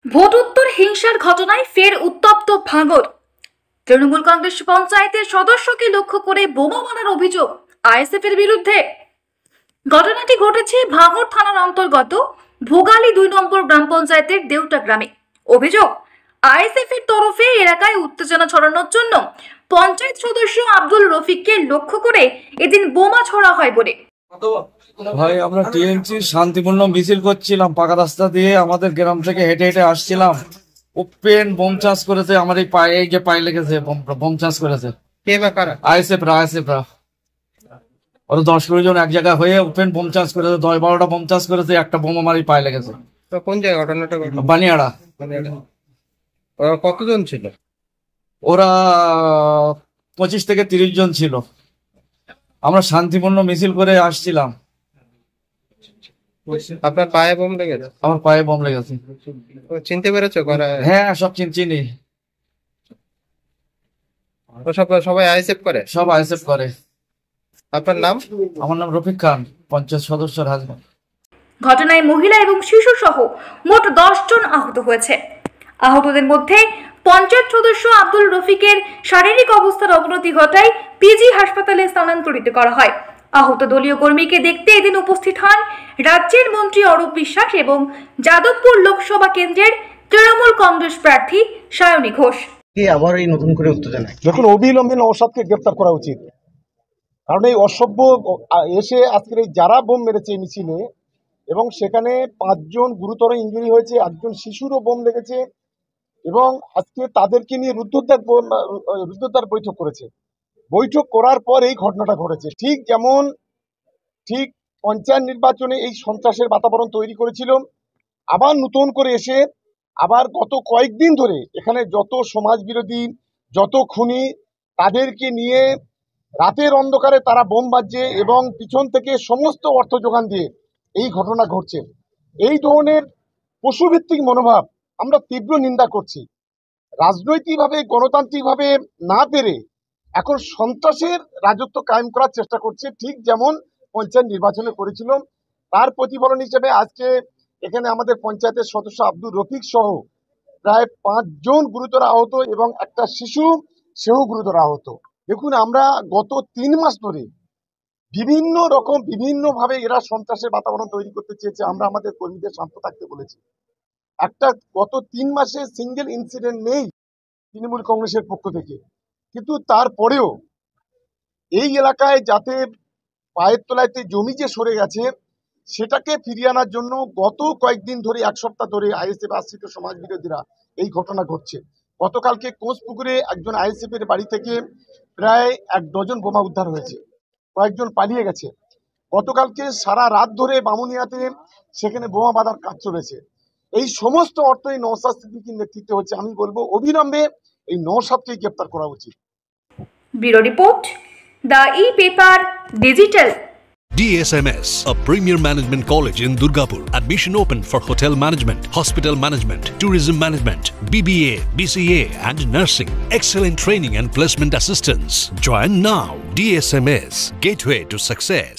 ভোটোত্তর হিংসার ঘটনায় ফের উত্তপ্ত ভাঙড়। তৃণমূল কংগ্রেস পঞ্চায়েতের সদস্যকে লক্ষ্য করে বোমা মারার অভিযোগ আইএসএফ এর বিরুদ্ধে। ঘটনাটি ঘটেছে ভাঙড় থানার অন্তর্গত ভোগালী ২ নম্বর গ্রাম পঞ্চায়েতের দেউটা গ্রামে। অভিযোগ, আইএসএফ এর তরফে এলাকায় উত্তেজনা ছড়ানোর জন্য পঞ্চায়েত সদস্য আব্দুল রফিককে লক্ষ্য করে এদিন বোমা ছোড়া হয় বলে। ভাই, আমরা টিএমসি শান্তিপূর্ণ মিছিল করছিলাম, পাকা রাস্তা দিয়ে আমাদের গ্রাম থেকে হেঁটে হেঁটে আসছিলাম। ওপেন বোম চাষ করেছে, আমার এই পায়ে পায়ে লেগেছে, বোম চাষ করেছে। আইএসএফরা ওরা 10-20 জন এক জায়গায় হয়ে ওপেন বোম চাষ করেছে, 10-12টা বোম চাষ করেছে, একটা বোম আমার এই পায়ে লেগেছে। কোন জায়গা ঘটনাটা? বানিয়াড়া। ওরা কতজন ছিল? ওরা 25 থেকে 30 জন ছিল। আমরা শান্তিপূর্ণ মিছিল করে আসছিলাম। আপনার পায়ে বোম লেগেছে? আমার পায়ে বোম লেগেছে। চিনতে পেরেছো? হ্যাঁ, সব চিনি। সবাই আইএসএফ করে? সব আইএসএফ করে। আপনার নাম? আমার নাম রফিক খান, পঞ্চায়েত সদস্যের হাজবেন্ড। ঘটনায় মহিলা এবং শিশু সহ মোট 10 জন আহত হয়েছে। আহতদের মধ্যে পঞ্চায়েত সদস্য আব্দুল রফিকের শারীরিক অবস্থার অবনতি ঘটায় পিজি হাসপাতালে স্থানান্তরিত করা হয়। আহত দলীয় কর্মীকে দেখতে এদিন উপস্থিত হন রাজ্যের মন্ত্রী অরূপ বিশ্বাস এবং যাদবপুর লোকসভা কেন্দ্রের তৃণমূল কংগ্রেস প্রার্থী সায়নী ঘোষ। আবার এই নতুন করে উত্তেজনা, দেখুন, অবিলম্বে নওশাদকে গ্রেপ্তার করা উচিত। কারণ এই অসভ্য এসে আজকের এই যারা বোম মেরেছে এই মিছিলে, এবং সেখানে 5 জন গুরুতর ইনজুরি হয়েছে, একজন শিশুরও বোম লেগেছে, এবং আজকে তাদেরকে নিয়ে রুদ্ধদ্বার বৈঠক করেছে। বৈঠক করার পর এই ঘটনাটা ঘটেছে। ঠিক পঞ্চায়েত নির্বাচনে এই সন্ত্রাসের বাতাবরণ তৈরি করেছিল, আবার নতুন করে এসে আবার গত কয়েকদিন ধরে এখানে যত সমাজ বিরোধী, যত খুনি, তাদেরকে নিয়ে রাতের অন্ধকারে তারা বোম বাজছে এবং পিছন থেকে সমস্ত অর্থ যোগান দিয়ে এই ঘটনা ঘটছে। এই ধরনের পশুভিত্তিক মনোভাব আমরা তীব্র নিন্দা করছি। রাজনৈতিকভাবে, গণতান্ত্রিকভাবে না পেরে এখন সন্ত্রাসের রাজত্ব কায়েম করার চেষ্টা করছে, ঠিক যেমন পঞ্চায়েত নির্বাচনে করেছিল। তার প্রতিফলন হিসেবে আজকে এখানে আমাদের পঞ্চায়েতের সদস্য আব্দুল রফিক সহ প্রায় 5 জন গুরুতর আহত এবং একটা শিশু, সেও গুরুতর আহত। দেখুন, আমরা গত 3 মাস ধরে বিভিন্নভাবে এরা সন্ত্রাসের বাতাবরণ তৈরি করতে চেয়েছে। আমরা আমাদের কর্মীদের শান্ত থাকতে বলেছি। গত 3 মাসে সিঙ্গেল ইনসিডেন্ট নেই তৃণমূল কংগ্রেসের পক্ষ থেকে, কিন্তু তারপরেও এই এলাকায় যাতে পায়ের তলাইতে জমি যে সরে গেছে সেটাকে ফিরিয়ে আনার জন্য গত কয়েকদিন ধরে, 1 সপ্তাহ ধরে আইএসএফ আশ্রিত সমাজ বিরোধীরা এই ঘটনা ঘটছে। গতকালকে কোষপুকুরে একজন আইএসএফ এর বাড়ি থেকে প্রায় 1 ডজন বোমা উদ্ধার হয়েছে, কয়েকজন পালিয়ে গেছে। গতকালকে সারা রাত ধরে বামুনিয়াতে সেখানে বোমা বাঁধার কাজ চলেছে। এই সমস্ত অর্থ এই নওশাদ সিদ্দিকীর নেতৃত্বে হচ্ছে। আমি বলবো অবিলম্বে এই নওশাদকে গ্রেপ্তার করা উচিত। Bureau report, the e-paper digital. DSMS, a premier management college in Durgapur. Admission open for hotel management, hospital management, tourism management, BBA, BCA and nursing. Excellent training and placement assistance. Join now. DSMS, gateway to success.